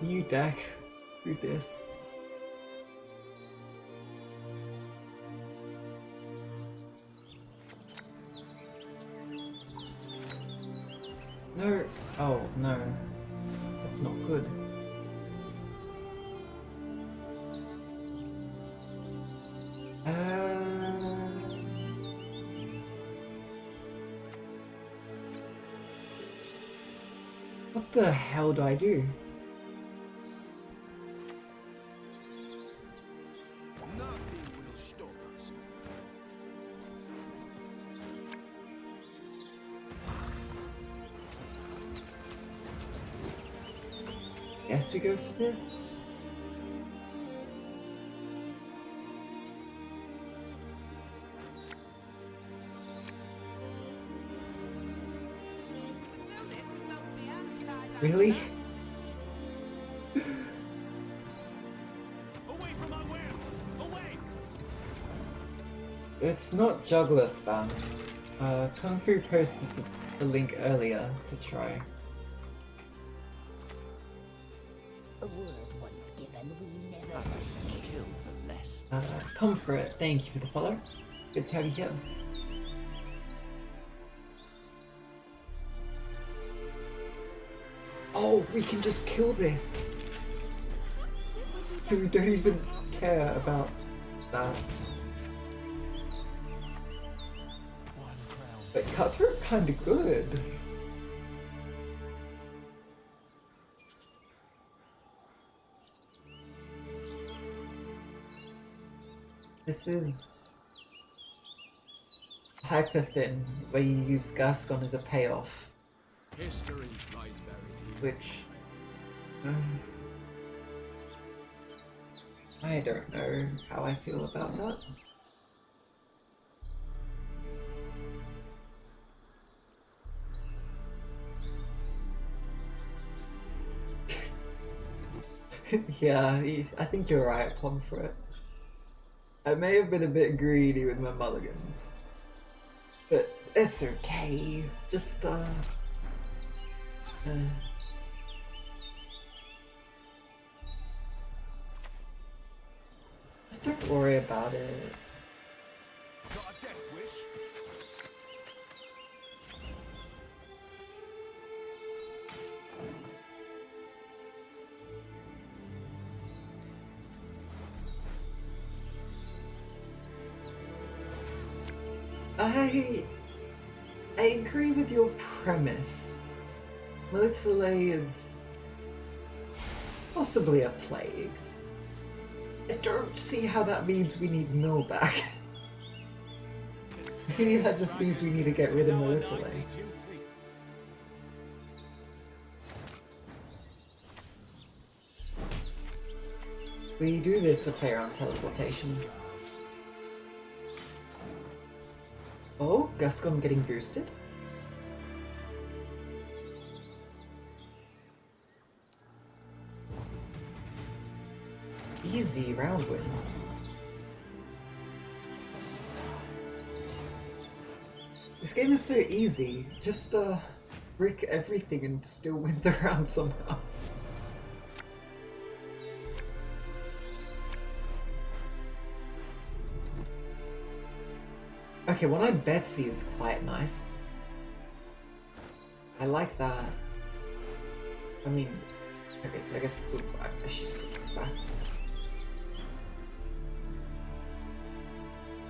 new deck. Do this. No. Oh, no. That's not good. What the hell do I do? Nothing will stop us. Guess we go for this. Really? Away from my wares! Away! It's not juggler spam. Kungfu posted the link earlier to try. A word once given, we never Kill for less. Comfort, thank you for the follow. Good to have you here. Oh, we can just kill this! So we don't even care about that. But Cutthroat kinda good. This is Hyperthin, where you use Gascon as a payoff. History lies buried. Which I don't know how I feel about that. Yeah, I think you're right, Pom, for it. I may have been a bit greedy with my mulligans, but it's okay. Just just don't worry about it. Got a death wish? I agree with your premise. Melitele is possibly a plague. I don't see how that means we need Mill back. Maybe that just means we need to get rid of Melitele. We do this to play around teleportation. Oh, Gascon getting boosted? Easy round win. This game is so easy. Just brick everything and still win the round somehow. Okay, one-eyed Betsy is quite nice. I like that. I mean, okay, so I guess I should just put this back.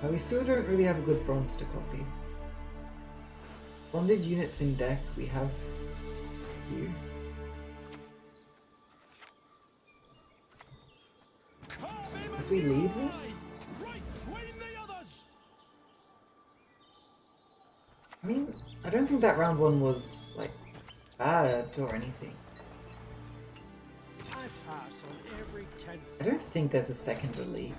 We still don't really have a good bronze to copy. Bonded units in deck, we have you. As we lead this? I mean, I don't think that round one was, like, bad or anything. I don't think there's a second elite.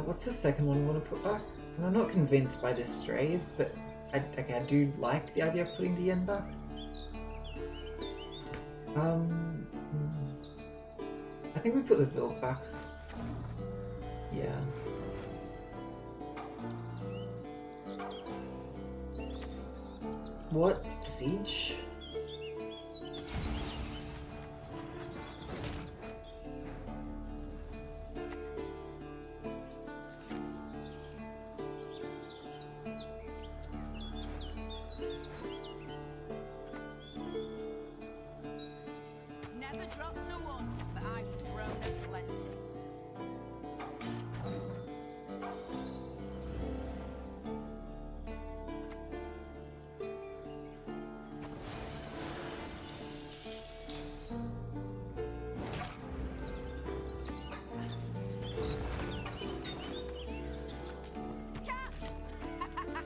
What's the second one I want to put back? And I'm not convinced by this strays, but I do like the idea of putting the N back. I think we put the build back. Yeah. What? Siege? Never dropped a one, but I've thrown a plenty.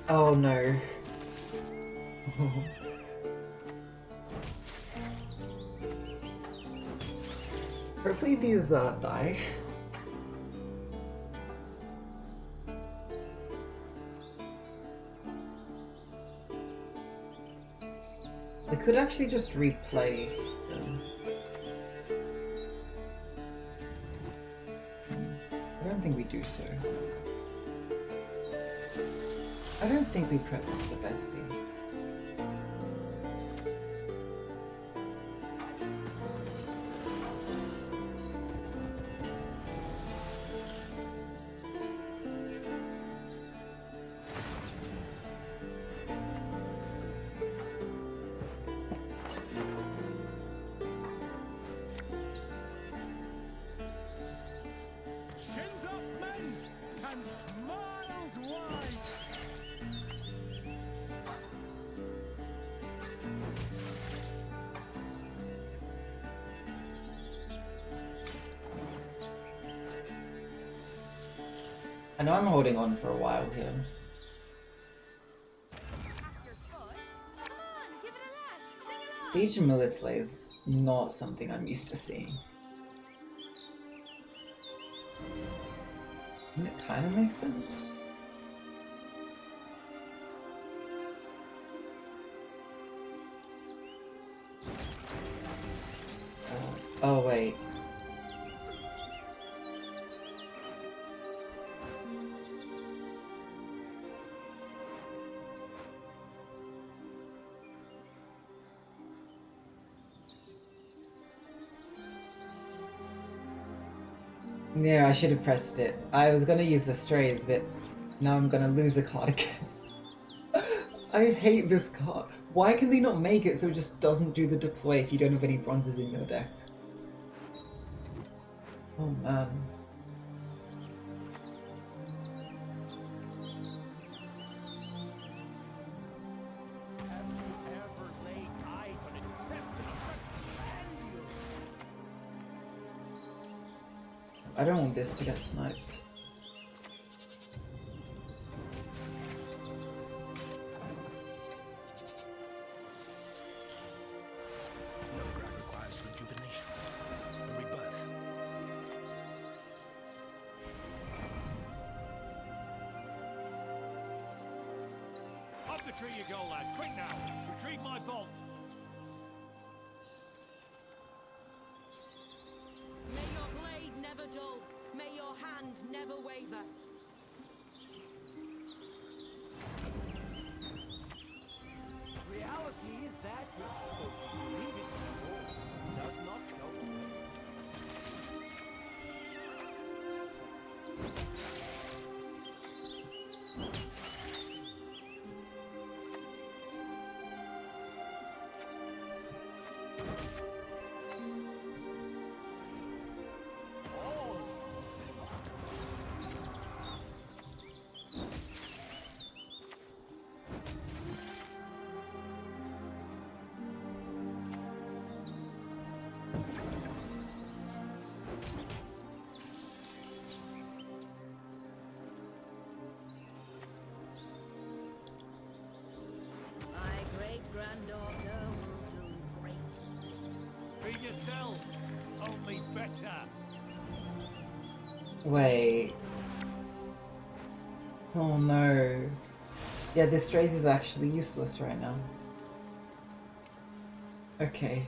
Oh no. Hopefully these die. I could actually just replay them. I don't think we do so. I don't think we press the Betsy. Shins up, men, and smiles wide. I know I'm holding on for a while here. Siege and Melitele is not something I'm used to seeing. I mean, it kind of makes sense. Oh wait. Yeah, I should have pressed it. I was gonna use the strays, but now I'm gonna lose a card again. I hate this card. Why can they not make it so it just doesn't do the deploy if you don't have any bronzes in your deck? Oh man. Have you ever laid eyes on a deception of such grandeur? I don't want this to get sniped. Nilfgaard requires rejuvenation, a rebirth. Up the tree you go, lad. Quick now. Retrieve my bolt. May your blade never dull. May your hand never waver. Reality is that which spoken, believing in the war, does not go away. My great-granddaughter will do great things. Be yourself, only better. Wait. Oh no. Yeah, this strays is actually useless right now. Okay.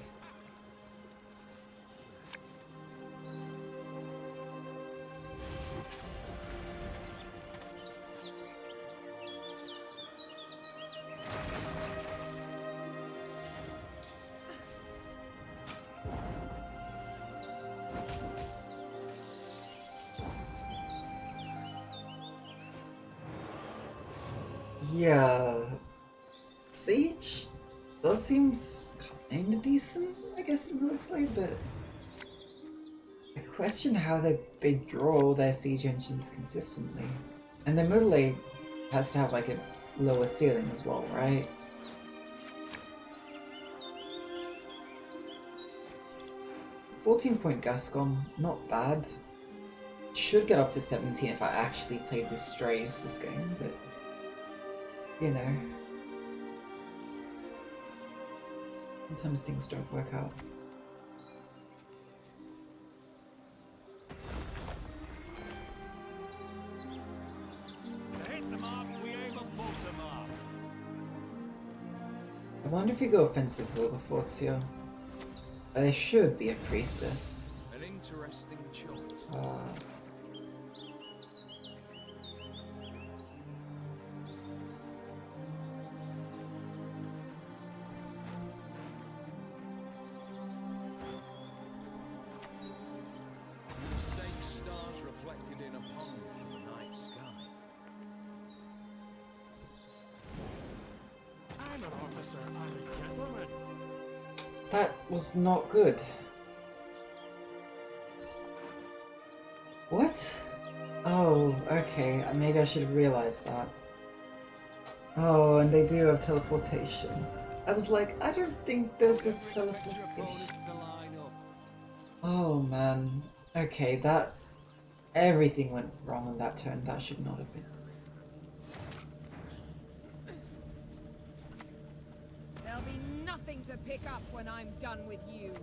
Yeah, Siege does seem kinda decent, I guess, in Melitele, but I question how they draw their siege engines consistently. And then Melitele has to have like a lower ceiling as well, right? .14 Gascon, not bad. Should get up to 17 if I actually played with strays this game, but you know. Sometimes things don't work out. Hit them up, we aim and move them up. I wonder if you go offensive Wilberforts here. There should be a priestess. An interesting choice. Snake stars reflected in a pond from the night sky. I'm an officer, I'm a gentleman. That was not good. What? Oh, okay. Maybe I should have realized that. Oh, and they do have teleportation. I was like, I don't think there's a teleportation. Oh man. Okay, that... Everything went wrong on that turn. That should not have been. There'll be nothing to pick up when I'm done with you.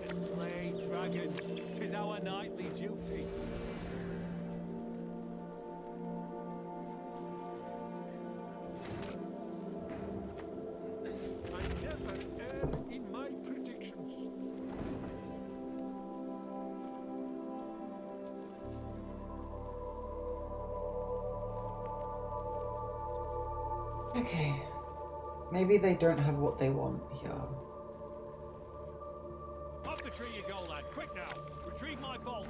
To slay dragons is our nightly duty. I never err in my predictions. Okay. Maybe they don't have what they want here. Up the tree you go, lad. Quick now. Retrieve my bolt.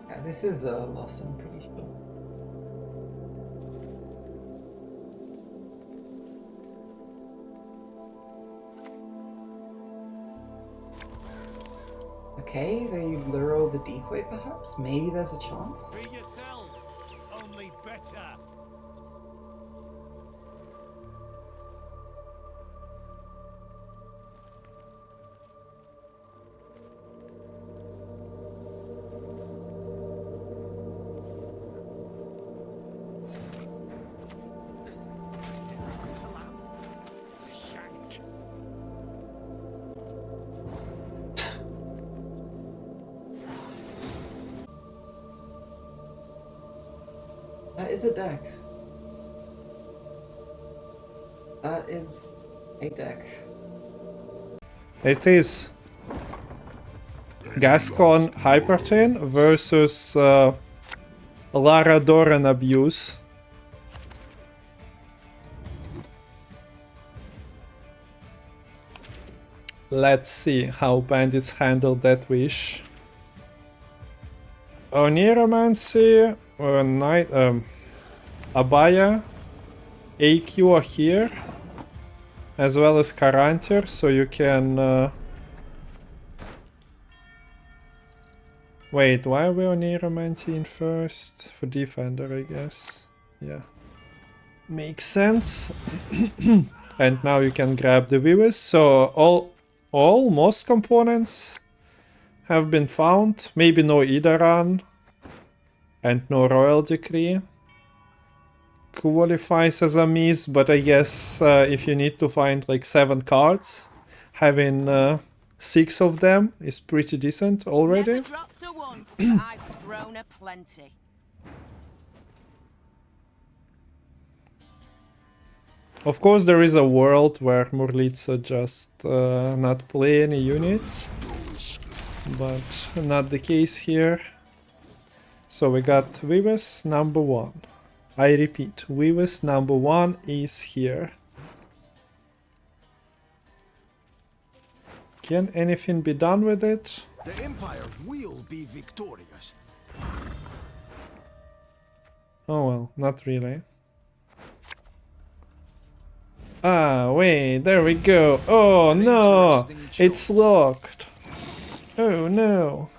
Yeah, this is a loss, I'm pretty sure. Okay, they lure all the decoy perhaps? Maybe there's a chance? Be yourselves, only better. Shank. That is a deck. That is a deck. It is Gascon Hyperthin versus Lara Doran Abuse. Let's see how bandits handle that wish. Oniromancy, Night, Abaya, AQ are here, as well as Karantir, so you can... Wait, why are we on Oniromancy first? For Defender, I guess. Yeah. Makes sense. And now you can grab the viewers, so most components have been found. Maybe no Idaran and no Royal Decree qualifies as a miss, but I guess if you need to find like 7 cards, having 6 of them is pretty decent already. Never dropped a one, but I've thrown a plenty. Of course, there is a world where Murlitsa just not play any units, but not the case here. So we got Vives number 1. I repeat, Vives number 1 is here. Can anything be done with it? The Empire will be victorious. Oh well, not really. Ah, wait, there we go. Oh no, it's locked. Oh no.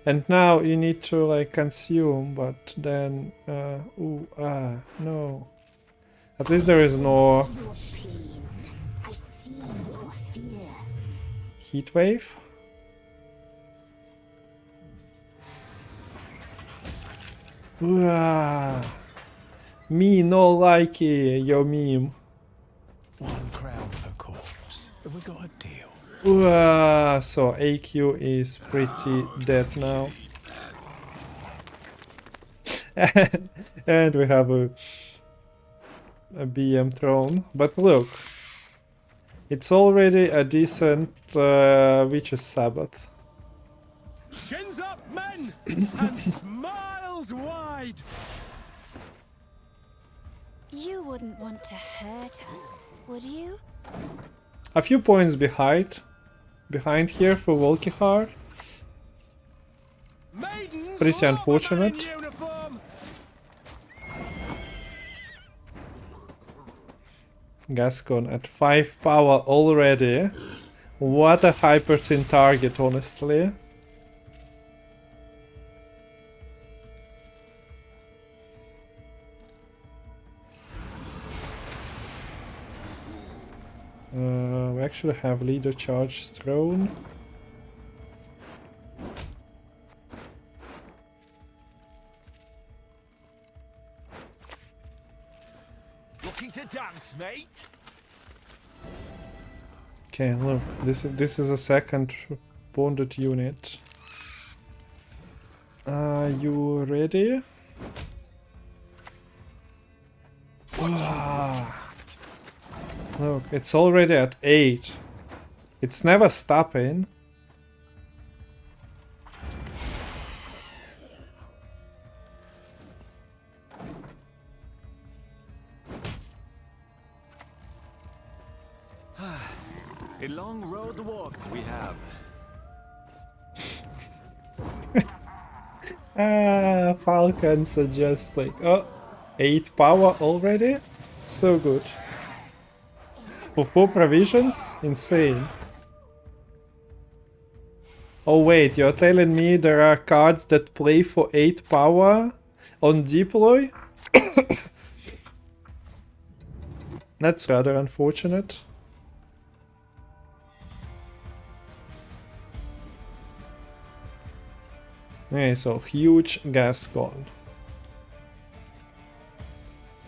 And now you need to like consume, but then, no. At least there is no Your pain. I see your fear. heat wave. Me no likey, your meme. One crown per corpse. Have we got a deal? So AQ is pretty dead now. And we have a BM throne. But look, it's already a decent Witch's Sabbath. Shins up, men, and smiles wide. You wouldn't want to hurt us, would you? A few points behind here for Volkihar. Maidens, Pretty love a man in unfortunate. uniform. Gascon at 5 power already. What a hyperthin target, honestly. We actually have leader charge throne. Looking to dance, mate? Okay, look, this is a second wounded unit. Are you ready? Look, it's already at 8. It's never stopping. A long road walked we have. Falcons are just like, oh, 8 power already? So good. For 4 provisions? Insane. Oh wait, you're telling me there are cards that play for 8 power on deploy? That's rather unfortunate. Okay, so huge Gascon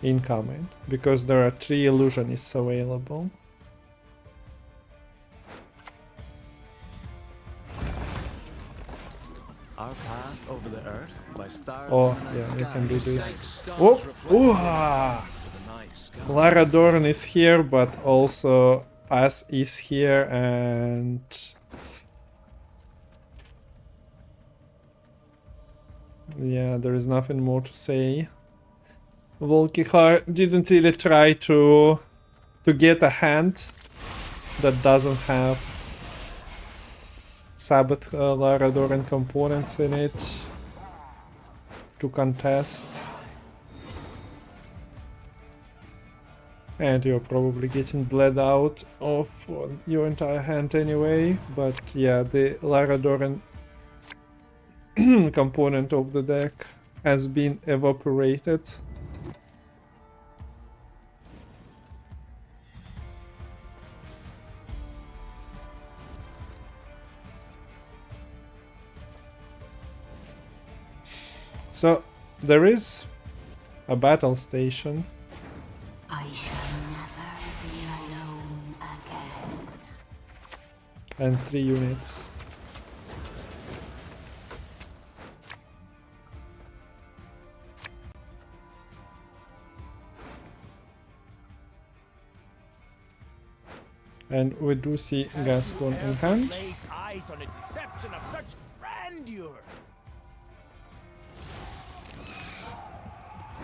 incoming, because there are 3 illusionists available. Our path over the earth by stars Oh, in the night yeah, sky. you can do this. Stars Oh, reflected ooh-ah. for the night sky. Lara Dorn is here, but also Pass is here, and yeah, there is nothing more to say. Volkihar didn't really try to get a hand that doesn't have Sabbath Lara Dorn components in it to contest. And you're probably getting bled out of your entire hand anyway, but yeah, the Lara Dorn component of the deck has been evaporated. So there is a battle station. I shall never be alone again. And 3 units. And we do see Gascon in hand. Laid eyes on a deception of such grandeur.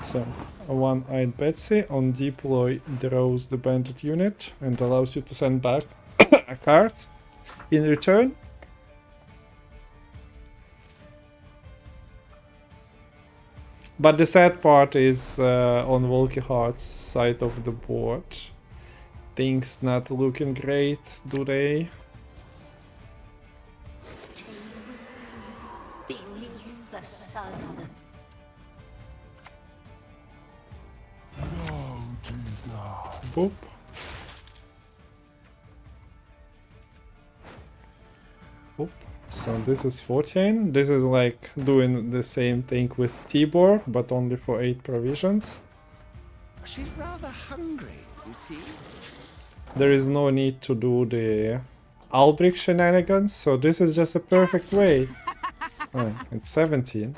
So, a one-eyed Betsy on deploy draws the bandit unit and allows you to send back a card in return. But the sad part is on Volkyhart's side of the board. Things not looking great, do they? Stay with me beneath the sun. Boop. Boop. So this is 14. This is like doing the same thing with Tibor, but only for 8 provisions. She's rather hungry, you see. There is no need to do the Albrich shenanigans, so this is just a perfect way. Oh, it's 17.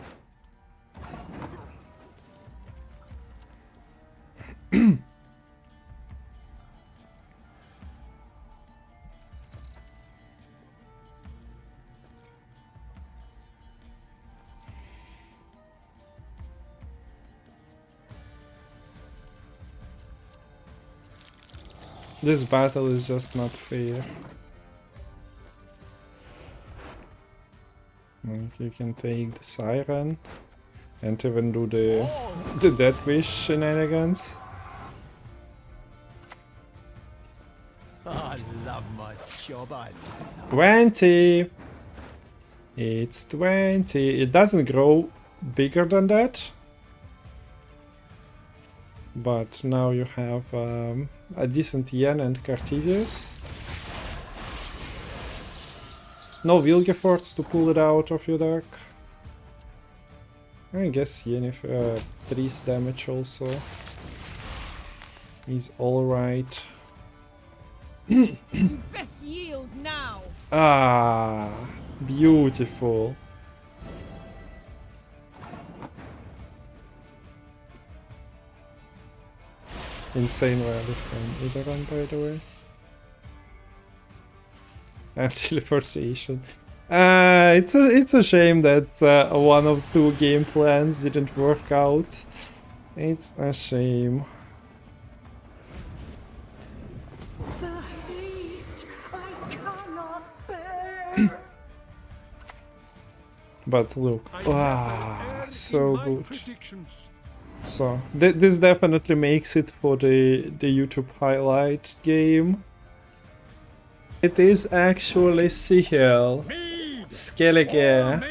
This battle is just not fair. Like you can take the siren and even do the death wish shenanigans. I love my job. 20! It's 20. It doesn't grow bigger than that. But now you have a decent yen and Cartesius. No Vilgeforts to pull it out of your deck. I guess Yennefer 3's damage also is alright. You best yield now. Ah, beautiful. Insane value from Idaran, by the way. And teleportation. It's a shame that one of 2 game plans didn't work out. It's a shame. The heat I cannot bear. But look, so good. So this definitely makes it for the YouTube highlight game. It is actually Sihil Skellige.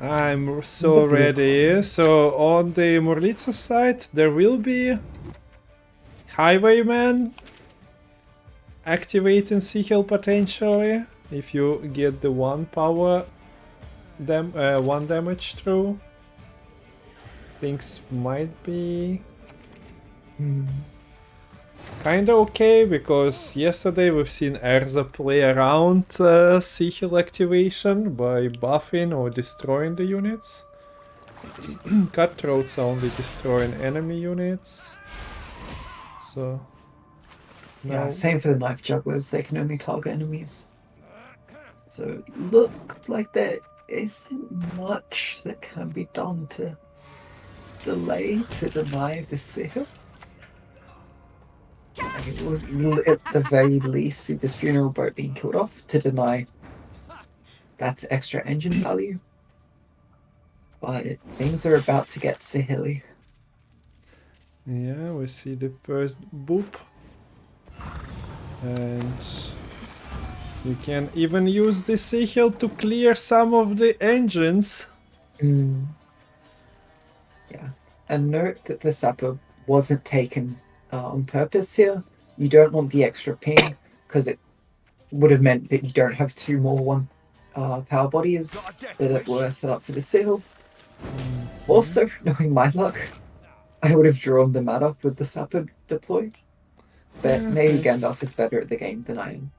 I'm so ready. So on the Morlitsa side, there will be Highwayman activating Sihil potentially if you get the 1 power 1 damage through. Things might be kinda okay, because yesterday we've seen Erza play around Sihil activation by buffing or destroying the units. Cutthroats are only destroying enemy units. So Yeah, now same for the knife jugglers, they can only target enemies. So it looks like there isn't much that can be done to delay, to deny the Sihil. Like it was at the very least see this funeral boat being killed off to deny that's extra engine value. But things are about to get Sihili. yeah, we see the first boop. And you can even use the Sihil to clear some of the engines. Yeah, and note that the sapper wasn't taken on purpose here. You don't want the extra ping because it would have meant that you don't have 2 more 1 power bodies that were set up for the Sihil. Also, knowing my luck, I would have drawn the mat up with the sapper deployed. But maybe Gandalf is better at the game than I am.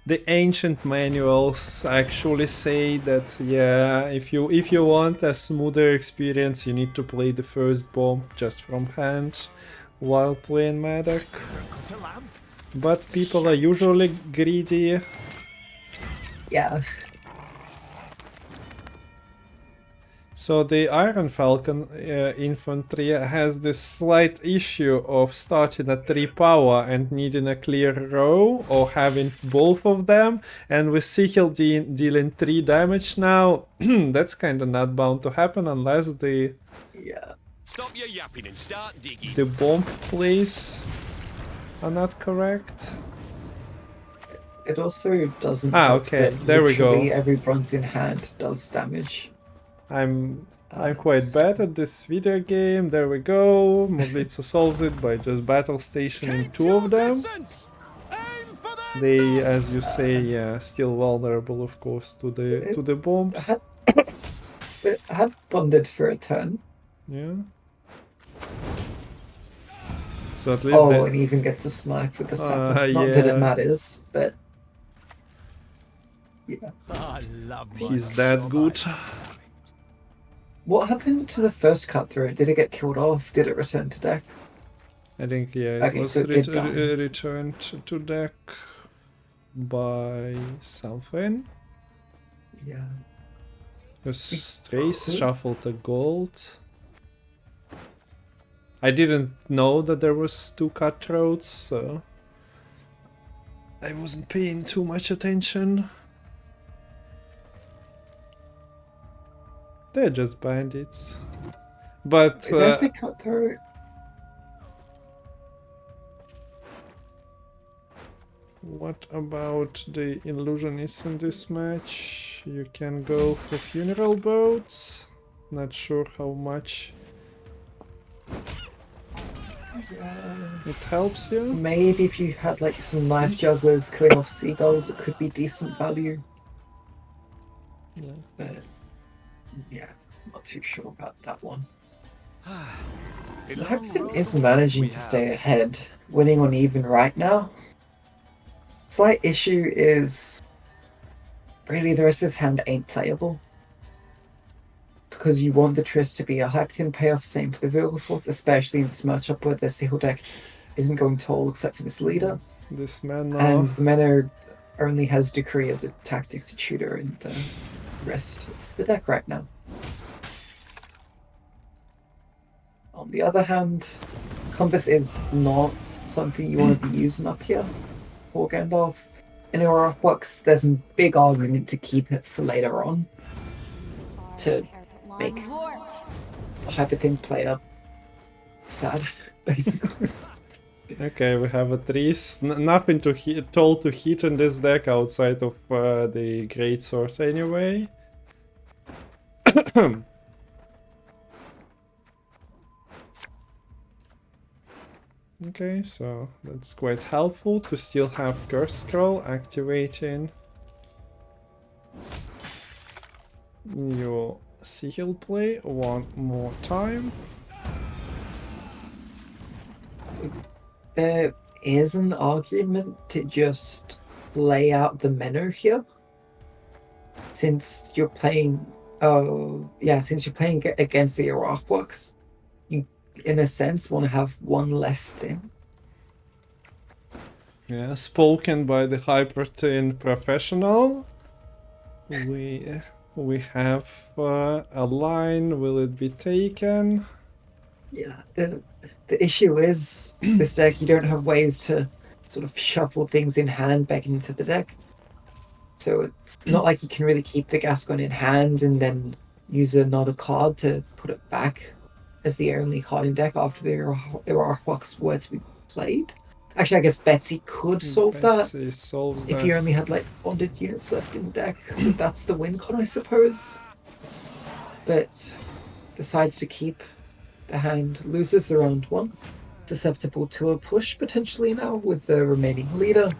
The ancient manuals actually say that yeah, if you want a smoother experience, you need to play the first bomb just from hand while playing Magic. But people are usually greedy. Yeah. So the Iron Falcon infantry has this slight issue of starting at 3 power and needing a clear row, or having both of them, and with Sihil dealing 3 damage now, that's kinda not bound to happen unless the Yeah. Stop your yapping and start digging. the bomb plays are not correct. It also doesn't Ah, help okay, that there we go. literally every bronze in hand does damage. I'm quite bad at this video game. There we go. Moglitsa solves it by just battle stationing 2 of them. They, as you say, yeah, still vulnerable, of course, to the bombs. It had bonded for a turn. Yeah. So at least Oh, and he even gets a snipe with the sapper. Not that yeah. it matters, but yeah. I love my He's that good. What happened to the first cut through? Did it get killed off? Did it return to deck? I think, yeah, it Okay, was so it did die. returned to deck by something. Yeah. Because Trace shuffled a gold. I didn't know that there was 2 cutthroats, so I wasn't paying too much attention. They're just bandits. But There's a cutthroat. what about the illusionists in this match? You can go for funeral boats. Not sure how much it helps you. Maybe if you had like some life jugglers killing off seagulls, it could be decent value. Yeah. But yeah, not too sure about that one. Hyperthin is managing to stay ahead, winning on even right now. Slight issue is really the rest of this hand ain't playable. Because you want the Triss to be a Hyperthin payoff, same for the Vilgefortz, especially in this matchup where the Sihil deck isn't going to all except for this leader. This man And the mana only has Decree as a tactic to tutor in the rest of the deck right now. On the other hand, Compass is not something you want to be using up here for Gandalf. In Oraclux, there's a big argument to keep it for later on to make a Hyperthin player sad, basically. Okay, we have a Trees. Nothing to told to hit in this deck outside of the Greatsword anyway. Okay, so that's quite helpful to still have Curse Scroll activating your Sihil play one more time. There is an argument to just lay out the menu here. Since you're playing since you're playing against the Archworks, you in a sense want to have one less thing. Yeah, spoken by the Hyperthin professional. We have a line. Will it be taken? Yeah, the issue is this deck, you don't have ways to sort of shuffle things in hand back into the deck. So it's not like you can really keep the Gascon in hand and then use another card to put it back as the only card in deck after the Archbox were to be played. Actually, I guess Betsy could solve Betsy solves that if that. you only had like bonded units left in deck. So that's the win con, I suppose. But decides to keep the hand, loses the round one, susceptible to a push potentially now with the remaining leader.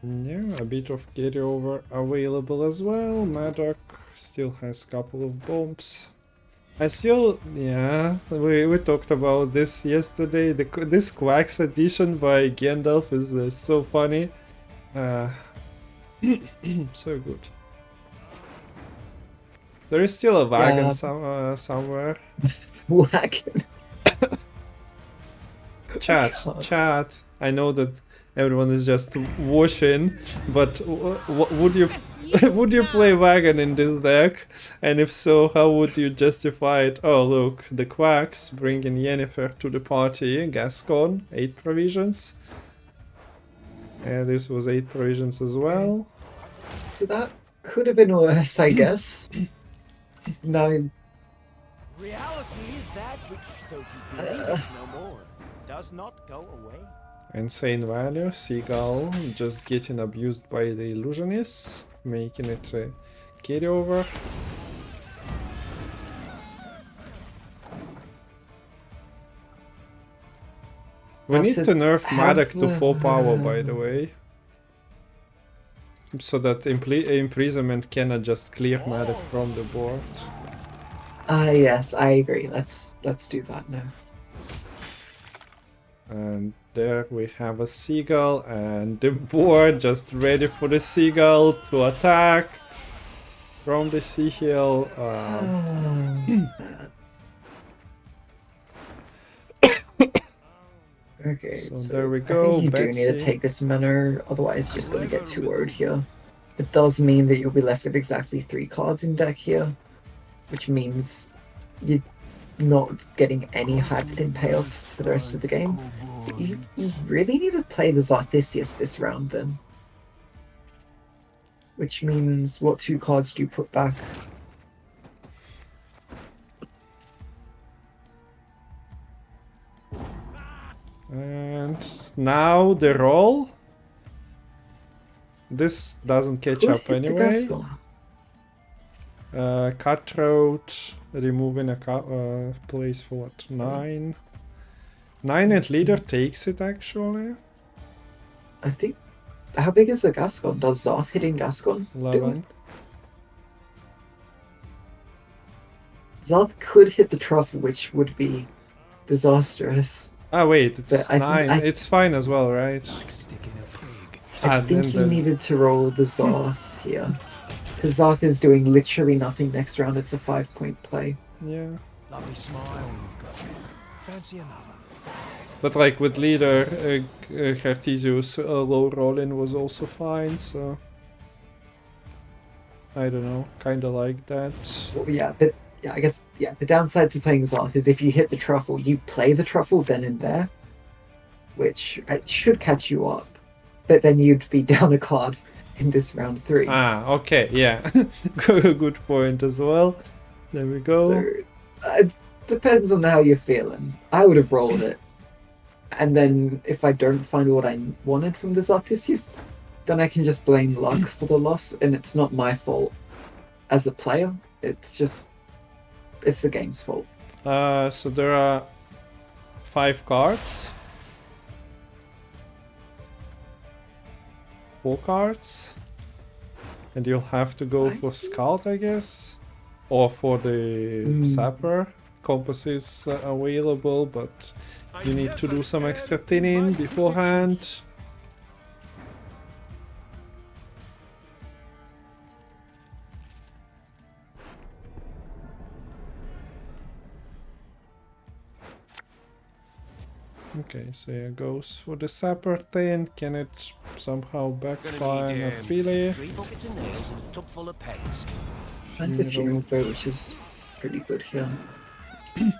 Yeah, a bit of carryover available as well. Maddock still has a couple of bombs. I still, yeah, we talked about this yesterday. This Quacks edition by Gandalf is so funny. So good. There is still a wagon somewhere. Wagon. Chat, God. chat. I know that everyone is just watching, but would you would you play wagon in this deck? And if so, how would you justify it? Oh look, the quacks bringing Yennefer to the party. Gascon, 8 provisions. And this was 8 provisions as well. So that could have been worse, I guess. Now, Reality is that which, though you believe it no more, does not go away. Insane value. Seagull just getting abused by the illusionists, making it a carryover. We need What's to it nerf have Madak to 4 power, the- by the way. So that imprisonment cannot just clear Madak from the board. yes, I agree. Let's do that now. And there we have a seagull, and the board just ready for the seagull to attack from the Sihil. Okay, So there we go, I think you do Betsy. need to take this mana, otherwise you're just going to get too worried here. It does mean that you'll be left with exactly 3 cards in deck here, which means you're not getting any Hyperthin payoffs for the rest of the game. You really need to play the Zarthisius this round then. Which means, what 2 cards do you put back? And now the roll. This doesn't catch Could up hit the anyway. Gascon. Cutthroat, removing a place for what? 9. 9 and leader takes it actually. I think. How big is the Gascon? Does Zarth hitting Gascon do 11. it? Zarth could hit the truffle, which would be disastrous. Ah wait, it's But I 9. think It's fine as well, right? I Ah, think you then- needed to roll the Zarth here. Because Zarth is doing literally nothing next round. It's a 5-point play. Yeah. Lovely smile you've got. Fancy another. But like with leader, Cartesius low rolling was also fine, so I don't know, kinda like that. Well, yeah, but yeah, I guess the downside to playing Zarth is if you hit the truffle, you play the truffle then and there, which should catch you up. But then you'd be down a card in this round 3. Ah, okay, yeah, good point as well. There we go. So it depends on how you're feeling. I would have rolled it. And then if I don't find what I wanted from the Zarthisius, then I can just blame luck for the loss, and it's not my fault as a player. It's the game's fault. So there are 5 cards. 4 cards. And you'll have to go for Scout, I guess. Or for the Sapper. Compass is available, but you need to do some extra thinning beforehand. Okay, so here goes for the Sapper thing. Can it somehow backfire? Not really. 3 buckets of nails and a tub full of pegs. That's a funeral boat, which is pretty good here. Could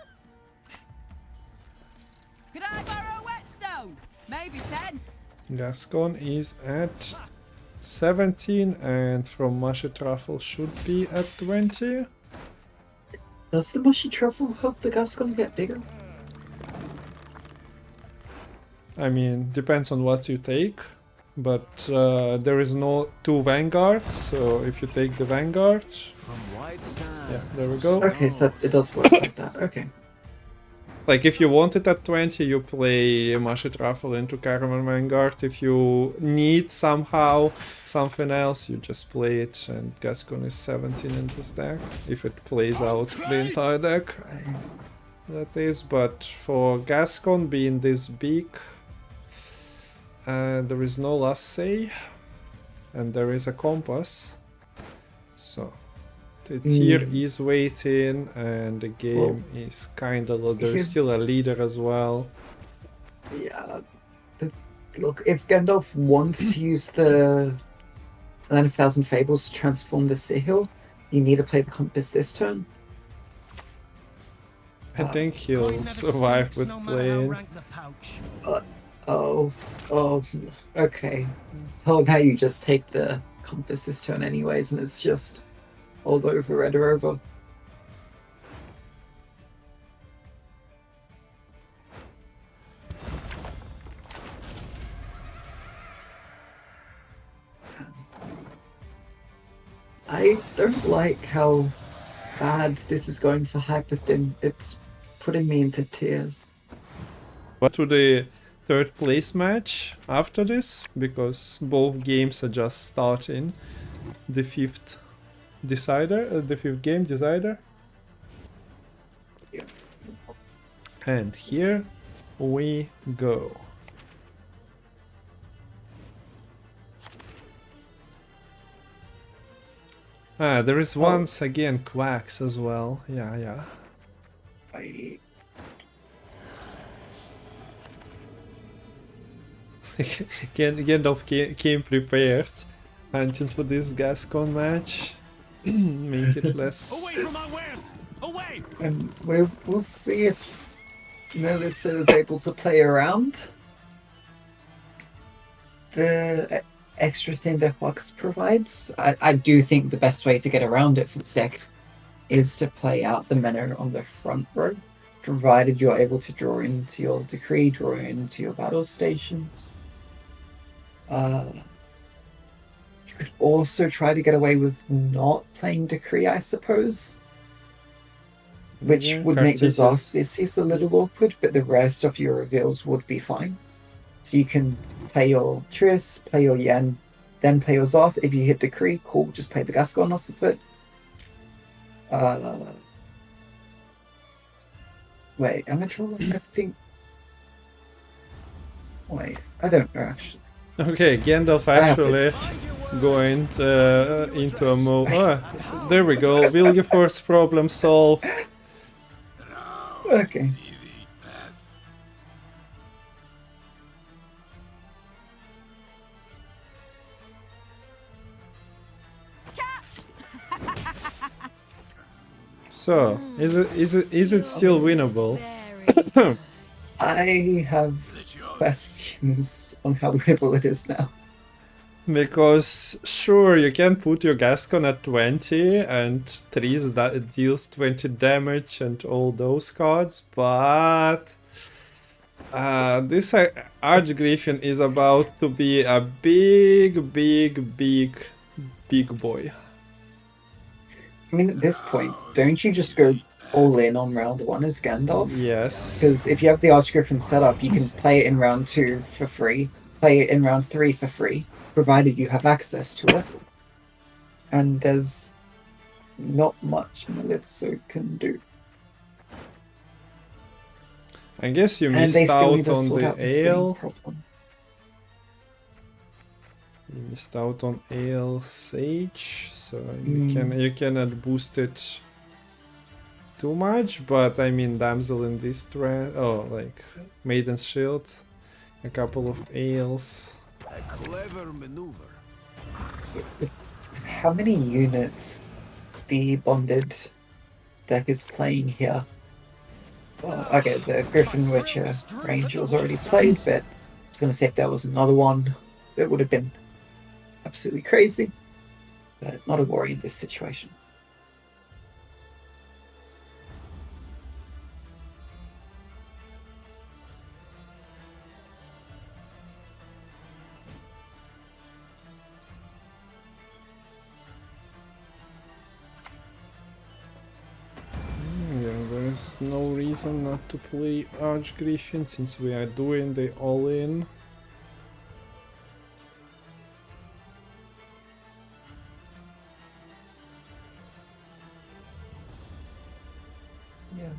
I borrow a whetstone? Maybe 10. Gascon is at 17 and from Mushy Truffle should be at 20. Does the mushy truffle help the Gascon get bigger? I mean, depends on what you take, but there is no 2 vanguards, so if you take the vanguard, From wide sands. yeah, there we go. Okay, so it does work like that. Okay. Like if you want it at 20, you play Mushy Truffle into Caramel Vanguard. If you need somehow something else, you just play it, and Gascon is 17 in this deck. If it plays out the entire deck, that is. But for Gascon being this big, there is no last say, and there is a compass. So the tier is waiting, and the game is kinda low. There is still a leader as well. Yeah. Look, if Gandalf wants to use the Land of Thousand Fables to transform the Sihil, you need to play the Compass this turn. I think he'll survive with playing. Oh, okay. Oh, now you just take the Compass this turn anyways, and it's just all over, red or over. I don't like how bad this is going for Hyperthin. It's putting me into tears. But to the third place match after this, because both games are just starting. The fifth game decider. Yeah. And here we go. Ah, there is once again quacks as well. Yeah. Gandalf came prepared. Hunting for this Gascon match. Make it less. Away from my wares! Away! And we'll see if Melitele is able to play around the extra thing that Hux provides. I do think the best way to get around it for this deck is to play out the mana on the front row, provided you're able to draw into your decree, draw into your battle stations. You could also try to get away with not playing decree, I suppose. Which would make the Zarth a little awkward, but the rest of your reveals would be fine. So you can play your Triss, play your Yen, then play your Zarth. If you hit decree, cool, just play the Gascon off of it. Wait, am I trolling? I think... Wait, I don't know actually. Okay, Gandalf actually going into a mode. Ah, there we go. Vilgeforce problem solved. Okay. So, is it still winnable? I have questions on how winnable it is now. Because sure, you can put your Gascon at 20 and Trees that deals 20 damage and all those cards, but this Archgriffin is about to be a big boy. I mean, at this point, don't you just go all in on round 1 as Gandalf? Yes. Because if you have the Archgriffin set up, you can play it in round 2 for free, play it in round 3 for free, provided you have access to it. And there's not much Melitele can do. I guess you missed out on the ale. You missed out on ale Sage, so you cannot boost it too much, but I mean Damsel in Distress, like Maiden's Shield, a couple of ales. A clever maneuver. So, how many units the bonded deck is playing here? Well, okay, the Griffin Witcher Ranger was already played, but I was going to say if there was another one, it would have been absolutely crazy, but not a worry in this situation. There's no reason not to play Archgriffin since we are doing the all-in. Yeah.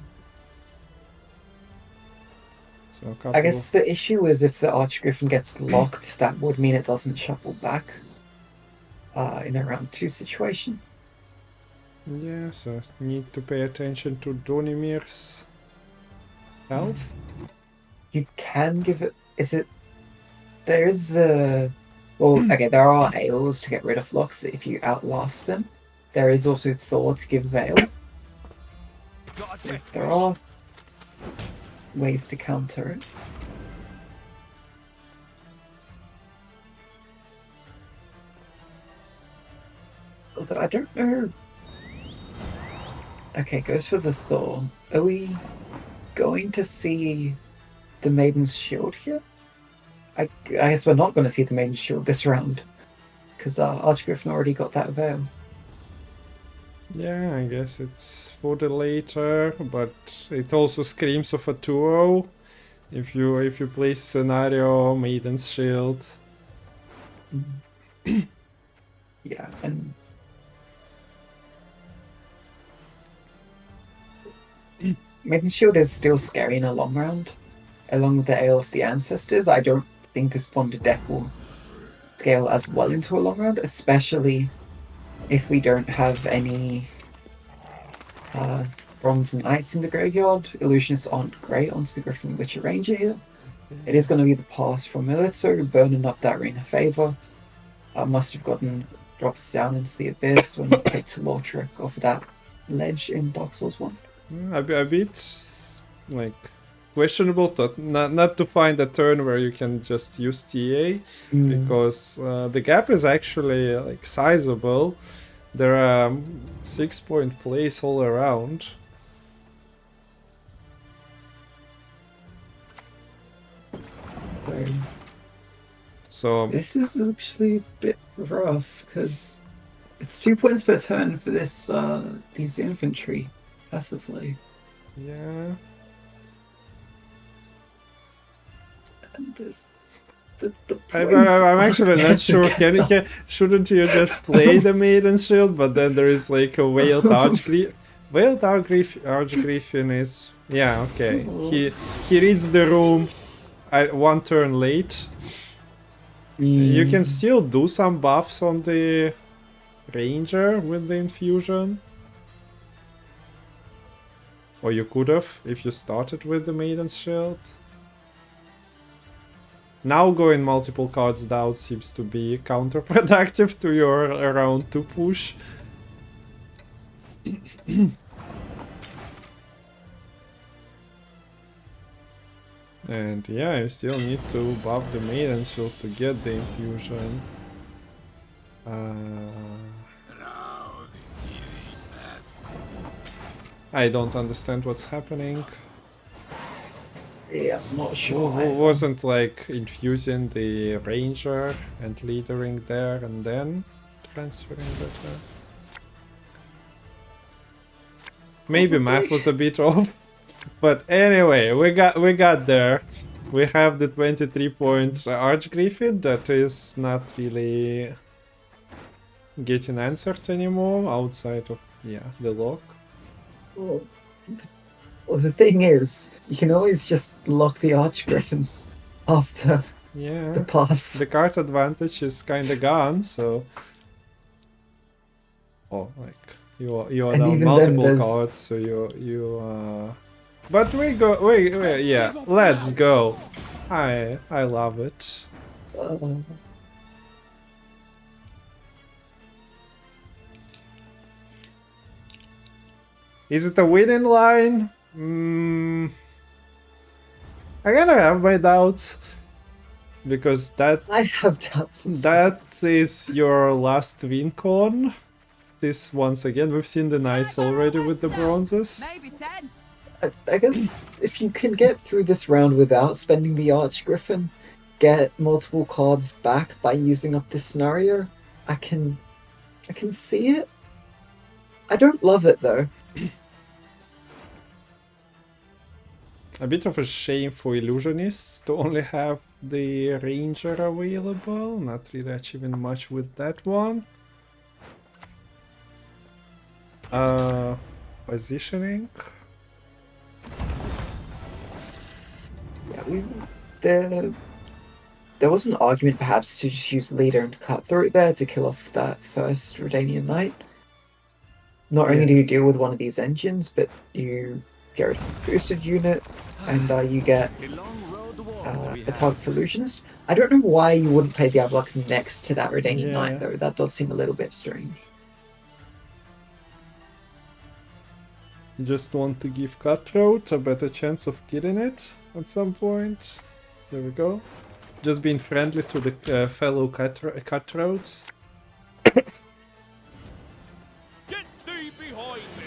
So I guess the issue is if the Archgriffin gets locked, that would mean it doesn't shuffle back in a round 2 situation. Yeah, so need to pay attention to Donimir's health. You can give it. Is it? There is a. Well, okay, there are ales to get rid of flux if you outlast them. There is also Thor to give Veil. So there are ways to counter it. Although I don't know. Okay, goes for the Thor. Are we going to see the Maiden's Shield here? I guess we're not going to see the Maiden's Shield this round, because Archgriffin already got that Veil. Yeah, I guess it's for the later, but it also screams of a 2-0 if you play scenario Maiden's Shield. Yeah, and Maiden's Shield is still scary in a long round. Along with the Ale of the Ancestors, I don't think this bonded deck will scale as well into a long round, especially if we don't have any Bronze Knights in the graveyard. Illusionists aren't great onto the Griffin Witcher Ranger here. It is going to be the pass from Melitele, burning up that Ring of Favor. Must have gotten dropped down into the Abyss when he kicked Lortrick off that ledge in Dark Souls 1. A bit like questionable not to find a turn where you can just use TA, because the gap is actually like sizable. There are 6-point plays all around. So this is actually a bit rough because it's 2 points per turn for this these infantry passively. yeah. And this, I'm actually not sure. Shouldn't you just play the Maiden Shield? But then there is like a Veiled Archgriffin. Veiled Archgriffin is, yeah, okay. He reads the room 1 turn late. You can still do some buffs on the Ranger with the infusion. Or you could have if you started with the Maiden's Shield. Now going multiple cards down seems to be counterproductive to your round 2 push. And yeah, you still need to buff the Maiden Shield to get the infusion. I don't understand what's happening. Yeah, I'm not sure. Wasn't like infusing the Ranger and leadering there and then transferring better. Maybe math was a bit off. But anyway, we got there. We have the 23-point Archgriffin that is not really getting answered anymore outside of the lock. Well, the thing is, you can always just lock the Archgriffin after the pass. The card advantage is kinda gone, so like you are And down even multiple then cards, so you but yeah, let's go. I love it. Is it a winning line? I gotta have my doubts, because I have doubts. that is your last win con. This once again, we've seen the knights already with the bronzes. Maybe 10. I guess if you can get through this round without spending the Archgriffin, get multiple cards back by using up this scenario, I can see it. I don't love it though. A bit of a shame for illusionists to only have the Ranger available, not really achieving much with that one. Positioning. Yeah, there was an argument perhaps to just use Leader and Cutthroat there to kill off that first Redanian Knight. Not only do you deal with one of these engines, but you get rid of the boosted unit, and you get A long road to walk we a have. target for Illusionist. I don't know why you wouldn't play the Avlock next to that Redanian Yeah. Knight, though. That does seem a little bit strange. You just want to give Cutthroat a better chance of killing it at some point. There we go. Just being friendly to the fellow Cutthroats. Get thee behind me!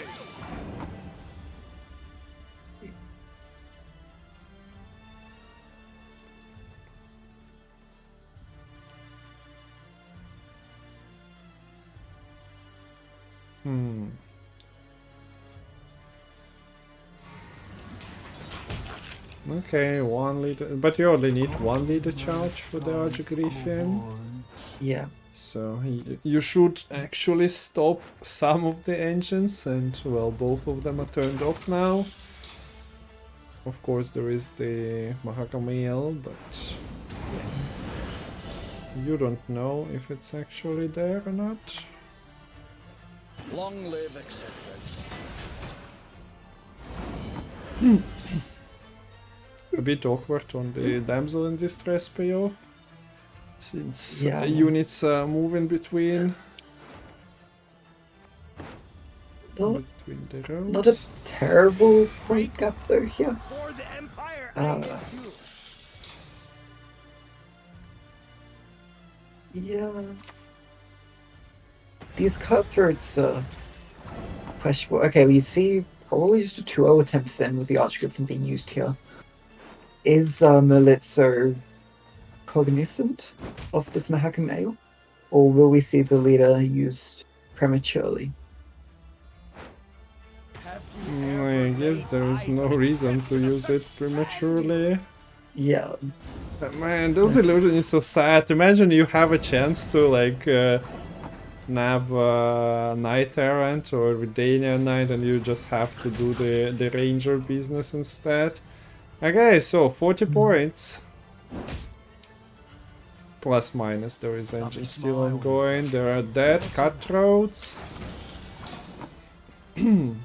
Okay, 1 leader, but you only need 1 leader charge for the Archgriffin. Yeah. So you should actually stop some of the engines, and well, both of them are turned off now. Of course, there is the Mahakamail, but you don't know if it's actually there or not. Long live acceptance. A bit awkward on the damsel in distress payoff, since Yeah. units move in between Not, the roads. not a terrible point gap though here. For the Empire, Ah. I get you. Yeah. These cutthroats are questionable. Okay, we see probably just a 2-0 attempt then with the Archgriffin being used here. Is Melitele cognizant of this Mahakamail? Or will we see the leader used prematurely? Have you ever I guess laid there is eyes no on a reason to Gwent use it prematurely. Yeah. But man, those illusion is so sad. Imagine you have a chance to like nab Knight Errant or Redanian Knight, and you just have to do the Ranger business instead. Okay, so 40 points. Plus minus, there is engine still ongoing. There are dead cutthroats. One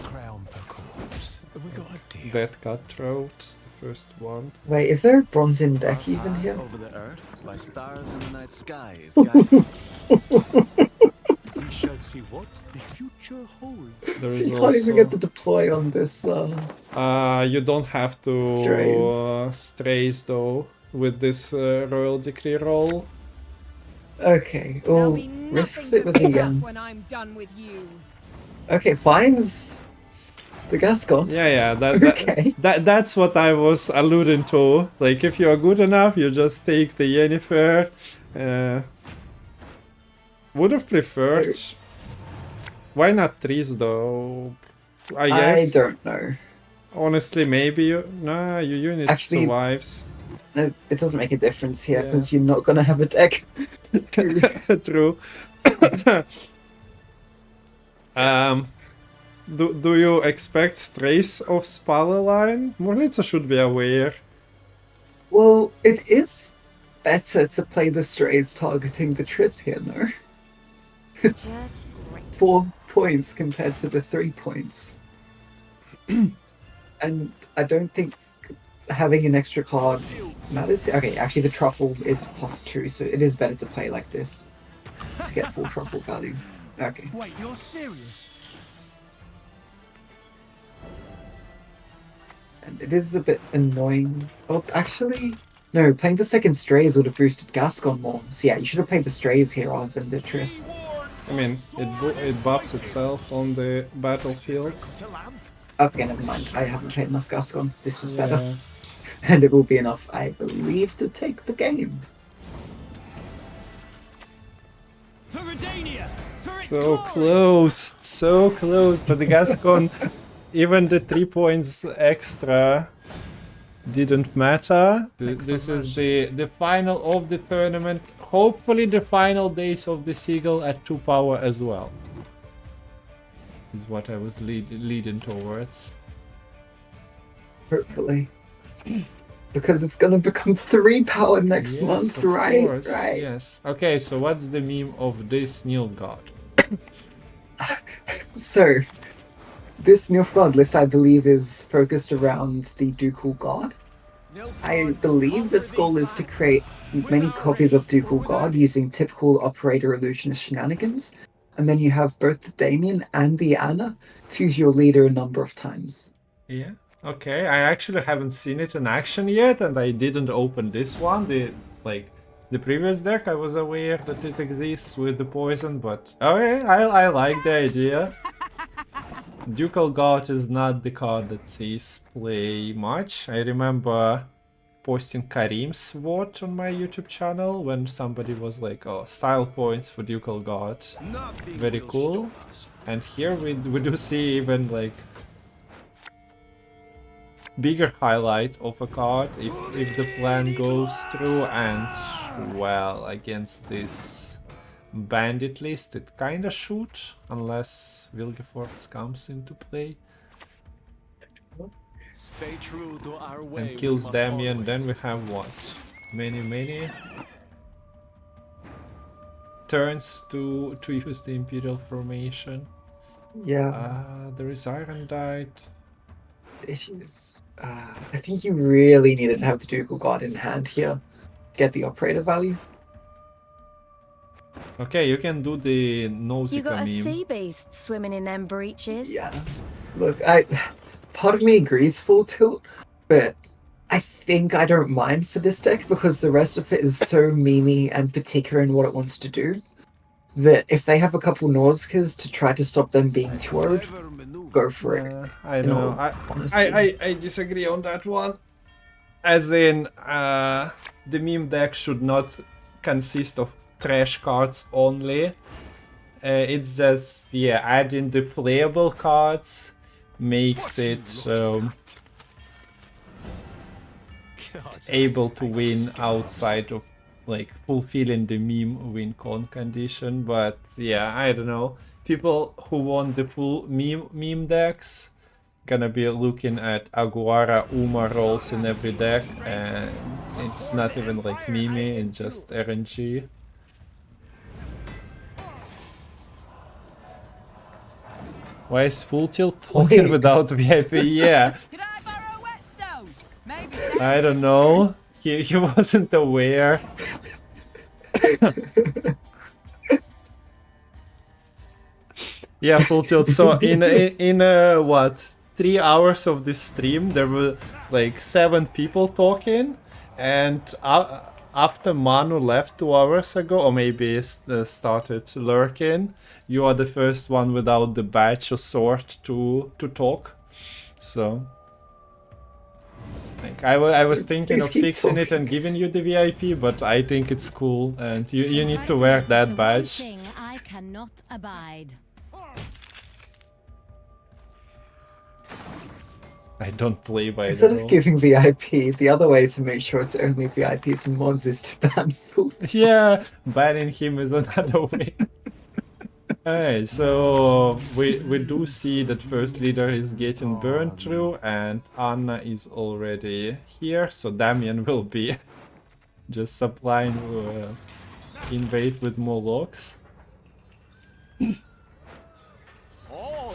crown per corpse. We got a deal. Dead cutthroat, the first one. Wait, is there a bronze in deck even Path here? over the earth, like stars in the night sky, is guided. We shall see what the future holds. There So is you can't even get the also. deploy on this. You don't have to strays though with this royal decree roll. Okay. There'll Oh, be nothing risks to it with pick the up when I'm done with you. Okay, finds the Gascon. Yeah, Okay. that's what I was alluding to. Like, if you're good enough, you just take the Yennefer. Would have preferred. Why not trees though? I guess. I don't know. Honestly, maybe your unit Actually, survives. It doesn't make a difference here Yeah. because you're not gonna have a deck. True. Do you expect strays of Spallerline? Mornitsa should be aware. Well, it is better to play the strays targeting the Triss here, no? It's Just great. 4 points compared to the 3 points. And I don't think having an extra card matters. Okay, actually the truffle is +2, so it is better to play like this to get full truffle value. Okay. Wait, you're serious? And it is a bit annoying. Oh, actually, no, playing the second strays would have boosted Gascon more. So yeah, you should have played the strays here rather than the Triss. I mean, it buffs itself on the battlefield. Okay, never mind. I haven't played enough Gascon. This was better. Yeah. And it will be enough, I believe, to take the game. For Redania! For its So glory! so close. But the Gascon, even the 3 points extra didn't matter. This is the final of the tournament. Hopefully the final days of the Sigil at 2 power as well. Is what I was leading towards. Hopefully. Because it's gonna become 3 power next month, of right? course, Right. Yes. Okay, so what's the meme of this Nilfgaard? So, This Nilfgaard list, I believe, is focused around the Ducal Guard. I believe its goal is to create many copies of Ducal Guard using typical operator illusionist shenanigans, and then you have both the Damien and the Anna choose your leader a number of times. Yeah. Okay. I actually haven't seen it in action yet, and I didn't open this one. The previous deck, I was aware that it exists with the poison, but okay, I like the idea. Ducal Guard is not the card that sees play much. I remember posting Karim's watch on my YouTube channel when somebody was like, oh, style points for Ducal Guard. Nothing Very will cool. stop us. And here we do see even like bigger highlight of a card if the plan goes through, and well, against this bandit list it kinda should, unless Vilgefortz comes into play Stay true to our way. and kills we must Damien. always. Then we have what? Many turns to use the Imperial formation. Yeah, There is Irondight. the issue is, I think you really needed to have the Ducal Guard in hand here to get the operator value. Okay, you can do the You Nausicaa got a meme. sea beast swimming in them breeches. Yeah. Look, part of me agrees full tilt, but I think I don't mind for this deck because the rest of it is so memey and particular in what it wants to do that if they have a couple Nausicaas to try to stop them being too old, Clever maneuver. go for it. I in don't all know. honesty. I disagree on that one. As in, the meme deck should not consist of trash cards only. It's just, yeah, adding the playable cards makes What you it looking God, able to win outside of like fulfilling the meme win con condition. But yeah, I don't know. People who want the full meme decks gonna be looking at Aguara Uma rolls in every deck, and it's not even like meme, it's just RNG. Why is Full Tilt talking Wait. without VIP? Yeah, Could I borrow a whetstone? Maybe I don't know. He wasn't aware. Yeah, Full Tilt. So in what, 3 hours of this stream, there were like 7 people talking, and after Manu left 2 hours ago, or maybe started lurking, you are the first one without the badge or sword to talk. So. Like, I was thinking Please of keep fixing it talking. and giving you the VIP, but I think it's cool, and you need to Kindness wear is that the one badge. thing I cannot abide. I don't play by Instead the of rules. giving VIP, the other way to make sure it's only VIPs and mods is to ban full. Yeah, banning him is another way. Alright, so we do see that first leader is getting burned through, and Anna is already here, so Damien will be just supplying invade with more logs. all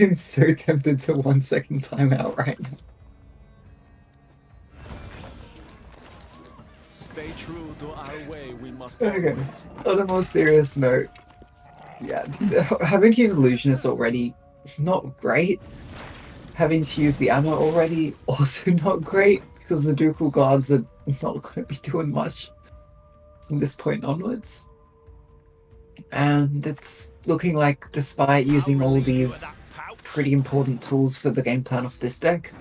I'm so tempted to 1 second timeout right now. stay true to our way. We must Okay. always. On a more serious note, yeah, having to use Illusionist already, not great. Having to use the Anna already, also not great, because the Ducal Guards are not going to be doing much from this point onwards. And it's looking like, despite using all these pretty important tools for the game plan of this deck,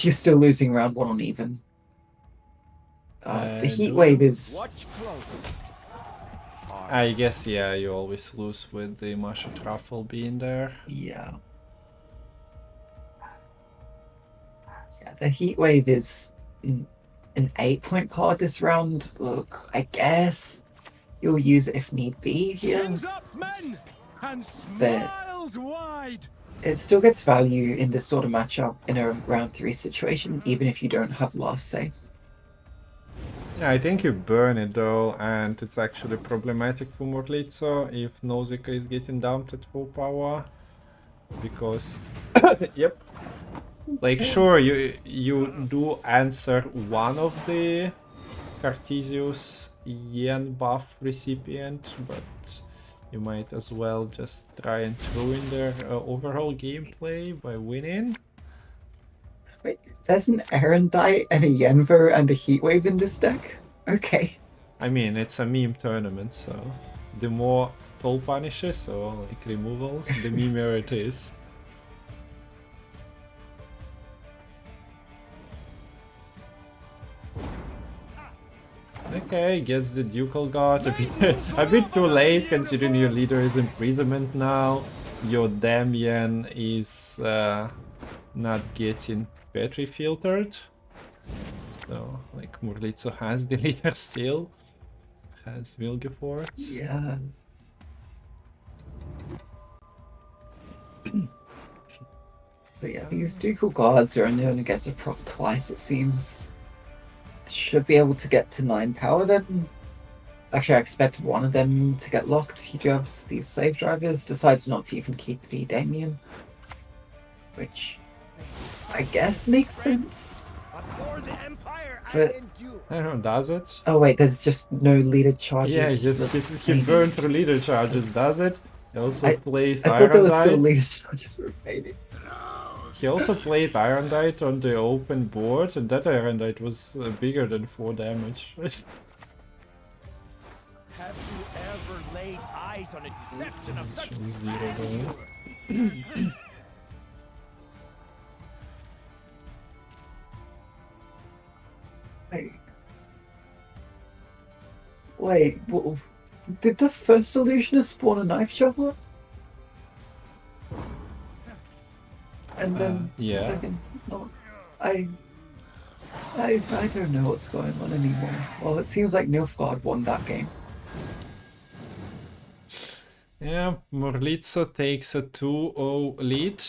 you're still losing round 1 on even. The Heat Wave is... Watch close. I guess, yeah, you always lose with the Masha Truffle being there. Yeah. Yeah, the Heat Wave is an 8-point card this round. Look, I guess you'll use it if need be here. Hands up, men, and But- smiles wide. It still gets value in this sort of matchup in a round 3 situation, even if you don't have last say. Yeah, I think you burn it though, and it's actually problematic for Morlitzo if Nausicaa is getting dumped at full power. Because yep. Like sure you do answer one of the Cartesius yen buff recipient, but you might as well just try and ruin their overall gameplay by winning. Wait, there's an Erendite and a Yenvo and a Heatwave in this deck? Okay. I mean, it's a meme tournament, so the more toll punishes or like removals, the memeier it is. Okay, gets the Ducal guard a bit too late considering your leader is imprisonment now. Your Damien is not getting battery filtered. So, like, Morlitzo has the leader still. Has Vilgefortz. Yeah. So yeah, these Ducal guards are only going to get to proc twice, it seems. Should be able to get to 9 power then. Actually, I expect one of them to get locked. You do have these slave drivers. Decides not to even keep the Damien. Which I guess makes sense. But I don't know, does it? oh wait, there's just no leader charges. Yeah, he burned through leader charges, does it? He also plays I Iron thought there was still Knight. leader charges remaining. He also played Iron Knight on the open board, and that Iron Knight was bigger than 4 damage. Have you ever laid eyes on a deception of such 0 going. Wait, did the first illusionist spawn a knife chopper? And then yeah. the second, no, I don't know what's going on anymore. Well, it seems like Nilfgaard won that game. Yeah, Morlitzo takes a 2-0 lead.